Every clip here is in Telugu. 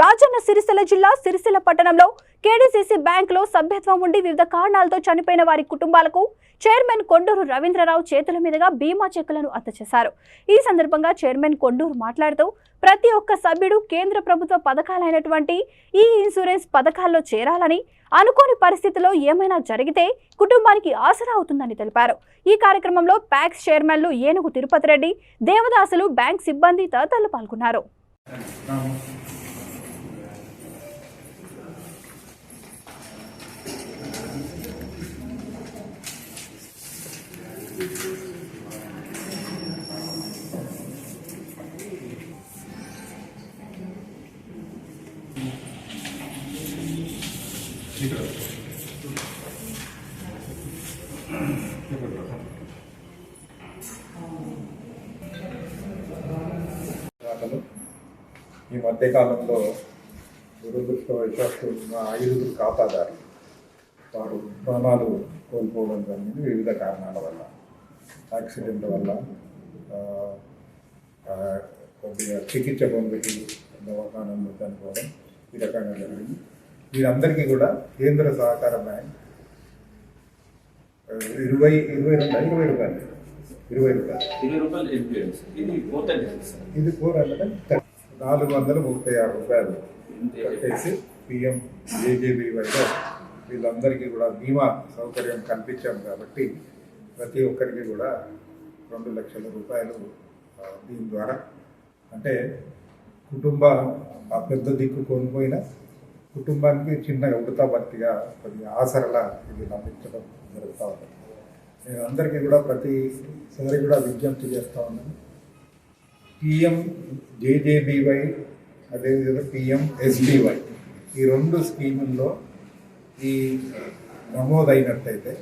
రాజన్న సిరిసిల్ల జిల్లా సిరిసిల్ల పట్టణంలో కేడీసీసీ బ్యాంకులో సభ్యత్వం ఉండి వివిధ కారణాలతో చనిపోయిన వారి కుటుంబాలకు చైర్మన్ కొండూరు రవీంద్రరావు చేతుల మీదుగా బీమా చెక్కులను అందజేశారు. ఈ సందర్భంగా చైర్మన్ కొండూరు మాట్లాడుతూ ప్రతి ఒక్క సభ్యుడు కేంద్ర ప్రభుత్వ పథకాలైనటువంటి ఈ ఇన్సూరెన్స్ పథకాల్లో చేరాలని, అనుకోని పరిస్థితిలో ఏమైనా జరిగితే కుటుంబానికి ఆసరా అవుతుందని తెలిపారు. ఈ కార్యక్రమంలో ప్యాక్స్ చైర్మన్లు ఏనుగు తిరుపతి రెడ్డి, దేవదాసులు, బ్యాంక్ సిబ్బంది తదితరులు పాల్గొన్నారు. ఈ మధ్యకాలంలో దురదృష్టవశాత్తు మా 5 ఖాతాదారులు వారు ప్రాణాలు కోల్పోవడం జరిగింది. వివిధ కారణాల వల్ల, యాక్సిడెంట్ వల్ల, కొద్దిగా చికిత్స పొందుతూ దవాఖానంలో చనిపోవడం ఈ రకంగా జరిగింది. వీరందరికీ కూడా కేంద్ర సహకార బ్యాంక్ 20 రూపాయలు ఇది 436 రూపాయలు కట్టేసి పిఎం జేజేబీవైలో వీళ్ళందరికీ కూడా బీమా సౌకర్యం కల్పించాం. కాబట్టి ప్రతి ఒక్కరికి కూడా 2 లక్షల రూపాయలు దీని ద్వారా, అంటే ఆ పెద్ద దిక్కు కోల్పోయిన కుటుంబానికి చిన్నగా ఉడతా భక్తిగా కొద్దిగా ఆసరలా ఇది అందించడం జరుగుతూ ఉంది. నేను అందరికీ కూడా ప్రతిసారి కూడా విజ్ఞప్తి చేస్తూ ఉన్నాను. పిఎం జేజేబీవై అదేవిధంగా పిఎం ఎస్బీవై ఈ 2 స్కీముల్లో ఈ నమోదైనట్టయితే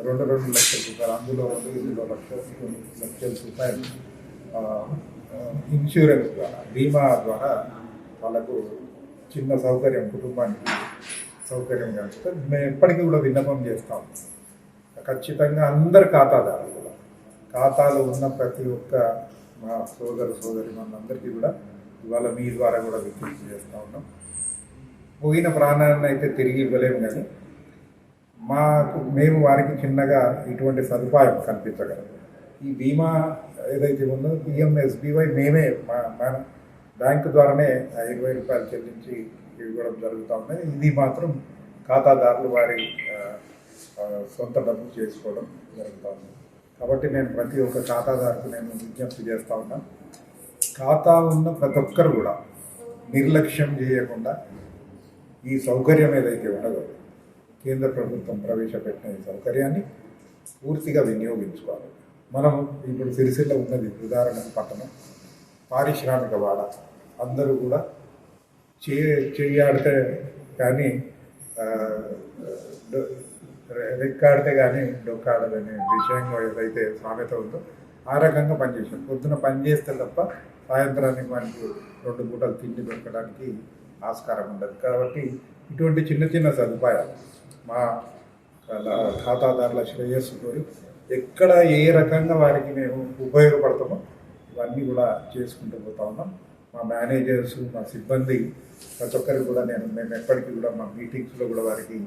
2 లక్షల రూపాయలు, అందులో 2 లక్షల రూపాయలు ఇన్సూరెన్స్ ద్వారా, బీమా ద్వారా వాళ్ళకు చిన్న సౌకర్యం, కుటుంబానికి సౌకర్యం కలుగుతుంది. మేము ఎప్పటికీ కూడా విన్నపం చేస్తాం. ఖచ్చితంగా అందరు ఖాతాదారులు కూడా, ఖాతాలో ఉన్న ప్రతి ఒక్క మా సోదరి మనందరికీ కూడా ఇవాళ మీ ద్వారా కూడా విజ్ఞప్తి చేస్తూ ఉన్నాం. పోయిన ప్రాణాలను అయితే తిరిగి ఇవ్వలేము, కానీ మేము వారికి చిన్నగా ఇటువంటి సదుపాయం కల్పించగలం. ఈ బీమా ఏదైతే ఉందో పిఎంఎస్బీవై మేమే మన బ్యాంకు ద్వారానే 20 రూపాయలు చెల్లించి ఇవ్వడం జరుగుతూ ఉన్నాయి. ఇది మాత్రం ఖాతాదారులు వారి సొంత డబ్బు చేసుకోవడం జరుగుతూ ఉంది. కాబట్టి నేను ప్రతి ఒక్క ఖాతాదారుకు నేను విజ్ఞప్తి చేస్తూ ఉన్నాను. ఖాతా ఉన్న ప్రతి ఒక్కరు కూడా నిర్లక్ష్యం చేయకుండా ఈ సౌకర్యం ఏదైతే ఉన్నదో, కేంద్ర ప్రభుత్వం ప్రవేశపెట్టిన ఈ సౌకర్యాన్ని పూర్తిగా వినియోగించుకోవాలి. మనం ఇప్పుడు సిరిసిల్ల ఉన్నది ఉదాహరణకు పట్టణం, పారిశ్రామిక వాడ. అందరూ కూడా చేయాడితే కానీ రెక్కాడితే కానీ డొక్కాడదనే విషయంలో ఏదైతే సామెత ఉందో ఆ రకంగా పనిచేసాం. పొద్దున పనిచేస్తే తప్ప సాయంత్రానికి మనకి 2 పూటలు తిండి దొరకడానికి ఆస్కారం ఉండదు. కాబట్టి ఇటువంటి చిన్న సదుపాయాలు మా ఖాతాదారుల శ్రేయస్సు కోరి ఎక్కడ ఏ రకంగా వారికి మేము ఉపయోగపడతామో ఇవన్నీ కూడా చేసుకుంటూ పోతా ఉన్నాం. మా మేనేజర్స్, మా సిబ్బంది ప్రతి ఒక్కరికి కూడా మేము ఎప్పటికీ కూడా మా మీటింగ్స్లో కూడా వారికి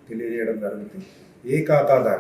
తెలియజేయడం జరుగుతుంది. ఏ ఖాతాదారు